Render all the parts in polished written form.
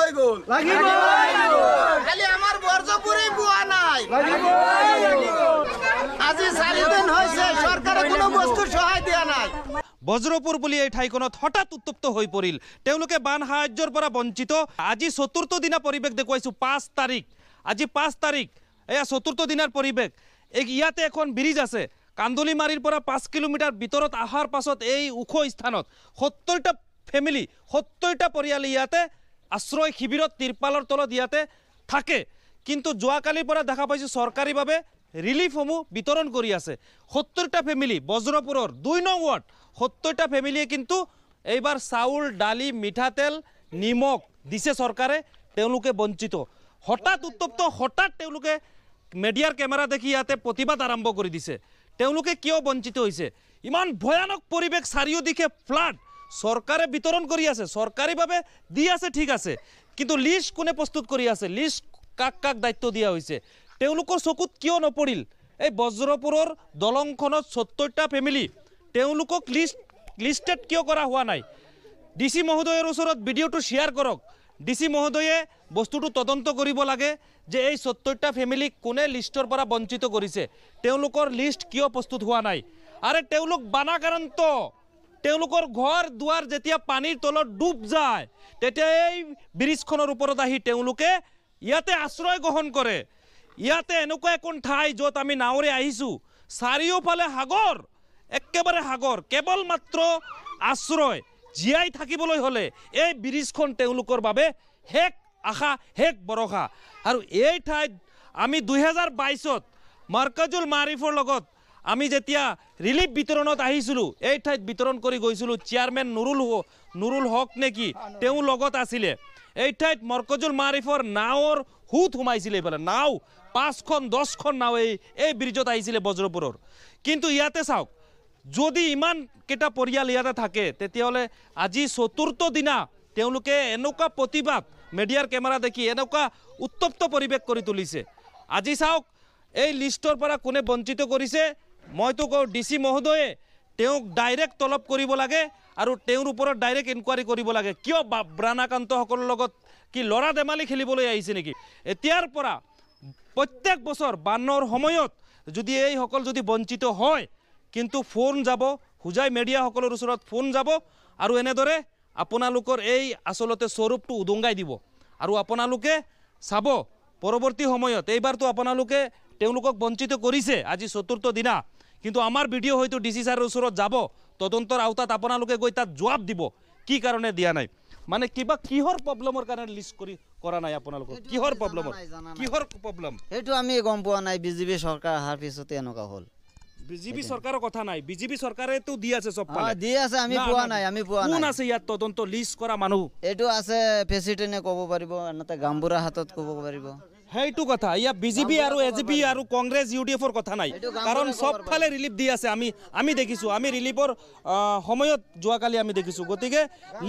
হৈ গ'ল খালি আমাৰ বৰ্জপুৰেই পোৱা নাই আজি 4 দিন হৈছে চৰকাৰে কোনো বস্তু সহায় দিয়া নাই। বজ্ৰপুৰ বলি এই ঠাইখনত হঠাৎ উত্তপ্ত হৈ পৰিল। তেওঁলোকে বান সাহায্যৰ পৰা বঞ্চিত। আজি চতুৰ্থ দিনা পৰিৱেশ দেখুৱাইছো 5 তাৰিখ। আজি 5 তাৰিখ এয়া চতুৰ্থ দিনাৰ পৰিৱেশ। ইয়াতে এখন ব্ৰিজ আছে কান্দুলিমাৰীৰ পৰা 5 কিলোমিটাৰ ভিতৰত অহাৰ পাছত এই ওখ স্থানত 70টা ফেমিলি 70টা পৰিয়াল ইয়াতে আশ্ৰয় শিবিৰত তিৰপালৰ তলত ইয়াতে থাকে। কিন্তু যোৱাকালিৰ পৰা দেখা পাইছো চৰকাৰীভাৱে ৰিলিফসমূহ বিতৰণ কৰি আছে। 70টা ফেমিলি বজ্ৰপুৰৰ 2 নং ৱাৰ্ড 70টা ফেমিলিয়ে কিন্তু এইবাৰ চাউল ডালি মিঠাতেল নিমখ দিছে চৰকাৰে। তেওঁলোকে বঞ্চিত। হঠাৎ উত্তপ্ত হঠাৎ তেওঁলোকে মিডিয়াৰ কেমেৰা দেখি ইয়াতে প্ৰতিবাদ আৰম্ভ কৰি দিছে। তেওঁলোকে কিয় বঞ্চিত হৈছে? ইমান ভয়ানক পৰিৱেশ, চাৰিওদিশে ফ্লাড। চৰকাৰে বিতৰণ কৰি আছে, চৰকাৰীভাৱে দি আছে, ঠিক আছে, কিন্তু লিষ্ট কোনে প্ৰস্তুত কৰি আছে? লিষ্ট কাক কাক দায়িত্ব দিয়া হৈছে? তেওঁলোকৰ চকুত কিয় নপৰিল? এই বজ্ৰপুৰৰ দলংখনত 70টা ফেমিলি তেওঁলোকক লিষ্টেড কিয় কৰা হোৱা নাই? ডিচি মহোদয়ৰ ওচৰত ভিডিঅ'টো শ্বেয়াৰ কৰক। ডিচি মহোদয়ে বস্তুটো তদন্ত কৰিব লাগে যে এই 70টা ফেমিলিক কোনে লিষ্টৰ পৰা বঞ্চিত কৰিছে, তেওঁলোকৰ লিষ্ট কিয় প্ৰস্তুত হোৱা নাই। আৰে তেওঁলোক বানাক্ৰান্ত, তেওঁলোকৰ ঘৰ দুৱাৰ যেতিয়া পানীৰ তলত ডুব যায় তেতিয়া এই ব্ৰিজখনৰ ওপৰত আহি তেওঁলোকে ইয়াতে আশ্ৰয় গ্ৰহণ কৰে। ইয়াতে এনেকুৱা এখন ঠাই য'ত আমি নাৱৰে আহিছোঁ, চাৰিওফালে সাগৰ, একেবাৰে সাগৰ, কেৱল মাত্ৰ আশ্ৰয়। জীয়াই থাকিবলৈ হ'লে এই ব্ৰিজখন তেওঁলোকৰ বাবে শেষ আশা, শেষ ভৰসা। আৰু এই ঠাইত আমি 2022ত মাৰ্কাজুল মাৰিফৰ লগত আমি যেতিয়া ৰিলিফ বিতৰণত আহিছিলোঁ, এই ঠাইত বিতৰণ কৰি গৈছিলোঁ। চেয়াৰমেন নুৰুল হক নেকি তেওঁ লগত আছিলে। এই ঠাইত মাৰ্কাজুল মাৰিফৰ নাৱৰ সুত সোমাইছিলে। এইফালে নাও 5খন 10খন নাও এই ব্ৰিজত আহিছিলে বজ্ৰপুৰৰ। কিন্তু ইয়াতে চাওক, যদি ইমান কেইটা পৰিয়াল ইয়াতে থাকে তেতিয়াহ'লে আজি চতুৰ্থ দিনা তেওঁলোকে এনেকুৱা প্ৰতিবাদ মিডিয়াৰ কেমেৰা দেখি এনেকুৱা উত্তপ্ত পৰিৱেশ কৰি তুলিছে। আজি চাওক এই লিষ্টৰ পৰা কোনে বঞ্চিত কৰিছে। মইতো কওঁ ডিচি মহোদয়ে তেওঁক ডাইৰেক্ট তলব কৰিব লাগে আৰু তেওঁৰ ওপৰত ডাইৰেক্ট ইনকুৱাৰী কৰিব লাগে। কিয় বানাক্ৰান্তসকলৰ লগত কি ল'ৰা ধেমালি খেলিবলৈ আহিছে নেকি? এতিয়াৰ পৰা প্ৰত্যেক বছৰ বানৰ সময়ত যদি এইসকল যদি বঞ্চিত হয়, কিন্তু ফোন যাব, হুজাই মিডিয়াসকলৰ ওচৰত ফোন যাব আৰু এনেদৰে আপোনালোকৰ এই আচলতে স্বৰূপটো উদংগাই দিব। আৰু আপোনালোকে চাব পৰৱৰ্তী সময়ত, এইবাৰতো আপোনালোকে তেওঁলোকক বঞ্চিত কৰিছে আজি চতুৰ্থ দিনা, কিন্তু আমাৰ ভিডিঅ' হয়তো ডিচি ছাৰৰ ওচৰত যাব, তদন্তৰ আওতাত আপোনালোকে গৈ তাত জবাব দিব কি কাৰণে দিয়া নাই। মানে কিহৰ প্ৰব্লেমৰ কাৰণে লিষ্ট কৰা নাই আপোনালোকক? কিহৰ প্ৰব্লেম সেইটো আমি গম পোৱা নাই। বিজেপি চৰকাৰ অহাৰ পিছতে এনেকুৱা হ'ল। বিজেপি চৰকাৰৰ কথা নাই, বিজেপি চৰকাৰেতো দি আছে চব ফালে। দি আছে, আমি পোৱা নাই, আমি পোৱা নাই। কোন আছে ইয়াত তদন্ত লিষ্ট কৰা মানুহ? এইটো আছে প্ৰেচিডেণ্টে ক'ব পাৰিব, এনেতে গাম্বুৰা হাতত ক'ব পাৰিব। সেইটো কথা। ইয়াত বিজেপি আৰু এজেপি আৰু কংগ্ৰেছ UDFৰ কথা নাই, কাৰণ চব ফালে ৰিলিফ দি আছে। আমি দেখিছোঁ, আমি ৰিলিফৰ সময়ত যোৱাকালি আমি দেখিছোঁ। গতিকে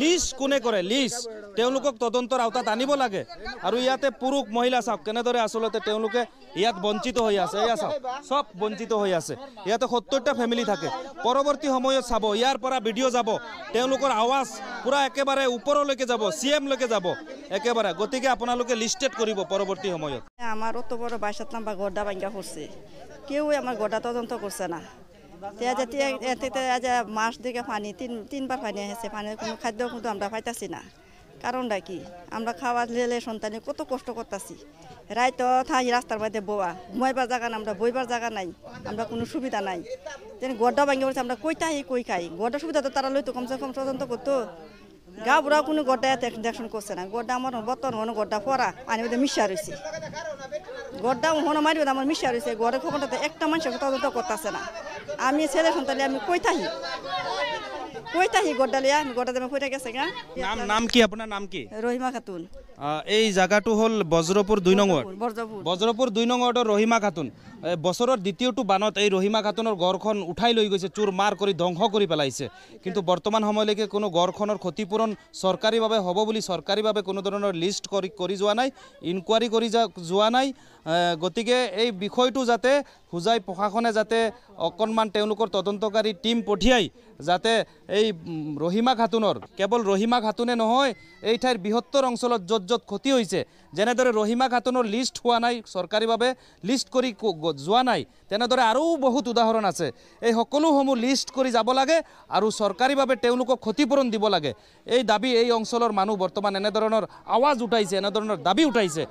লিষ্ট কোনে কৰে? লিষ্ট তেওঁলোকক তদন্তৰ আওতাত আনিব লাগে। আৰু ইয়াতে পুৰুষ মহিলা চাওক কেনেদৰে আচলতে তেওঁলোকে ইয়াত বঞ্চিত হৈ আছে। এয়া চাওক চব বঞ্চিত হৈ আছে। ইয়াতে 70টা ফেমিলি থাকে। পৰৱৰ্তী সময়ত চাব, ইয়াৰ পৰা ভিডিঅ' যাব, তেওঁলোকৰ আৱাজ পুৰা একেবাৰে ওপৰলৈকে যাব, CM লৈকে যাব একেবাৰে। গতিকে আপোনালোকে লিষ্টেড কৰিব পৰৱৰ্তী সময়ত। আমার অত বড় 22 নাম্বার গড্ডা ভাঙ্গা পড়ছে, কেউ আমার গড্ডা তদন্ত করছে না। মাস দিকে পানি তিনবার পানি এসেছে, পানির কোনো খাদ্য কিন্তু আমরা পাইতাছি না। কারণটা কি? আমরা খাওয়ার লেলে সন্তানে কত কষ্ট করতেছি। রাইতো থাকি রাস্তার মধ্যে বোয়া, ঘুমাইবার জায়গা না, আমরা বইবার জায়গা নাই, আমরা কোনো সুবিধা নাই। যেন গড্ডা ভাঙ্গা পড়ছে, আমরা কই তাহি কই খাই। গড্ডা সুবিধা তো তারা লইতো, কমসে কম তদন্ত করতো। গা বুড়া কোনো গড্ডা দেখুন করছে না। গড্ডা আমার বর্তমান গড্ডা পরা পানির মধ্যে মিশা রয়েছে। গড্ডা হনো মারি আমার মিশা রয়েছে। গড়ের খবরটা একটা মানুষের তদন্ত করতেছে না। আমি ছেলে সন্তানে আমি কই থাকি গড্ডা লিয়া, আমি গড্ডা দেবে কইটা গেছে গা। নাম কি আপনার? নাম কি? রহিমা খাতুন। এই জায়গাটো হল বজ্রপুর 2 নং ওয়ার্ড। বজ্রপুর 2 নং ওয়াৰ্ডৰ ৰহিমা খাতুন। বছৰৰ দ্বিতীয়টো বানত এই ৰহিমা খাতুনৰ গড়খন উঠাই লৈ গৈছে, চুৰ মাৰ কৰি ধ্বংস কৰি পেলাইছে। কিন্তু বৰ্তমান সময়লৈকে কোনো গড়খনৰ ক্ষতিপূৰণ চৰকাৰীভাৱে হ'ব বুলি চৰকাৰীভাৱে কোনো ধৰণৰ লিষ্ট কৰি যোৱা নাই, ইনকুৱাৰী কৰি যোৱা নাই। গতিকে এই বিষয়টো যাতে হুজাই প্ৰশাসনে যাতে অকণমান তেওঁলোকৰ তদন্তকাৰী টীম পঠিয়াই যাতে এই ৰহিমা খাতুনৰ কেৱল ৰহিমা খাতুনে নহয় এই ঠাইৰ বৃহত্তৰ অঞ্চলত য'ত য'ত ক্ষতি হৈছে যেনেদৰে ৰহিমা খাতুনৰ লিষ্ট হোৱা নাই চৰকাৰীভাৱে লিষ্ট কৰি যোৱা নাই তেনেদৰে আৰু বহুত উদাহৰণ আছে এই সকলোসমূহ লিষ্ট কৰি যাব লাগে আৰু চৰকাৰীভাৱে তেওঁলোকক ক্ষতিপূৰণ দিব লাগে এই দাবী এই অঞ্চলৰ মানুহ বৰ্তমান এনেধৰণৰ আৱাজ উঠাইছে এনেধৰণৰ দাবী উঠাইছে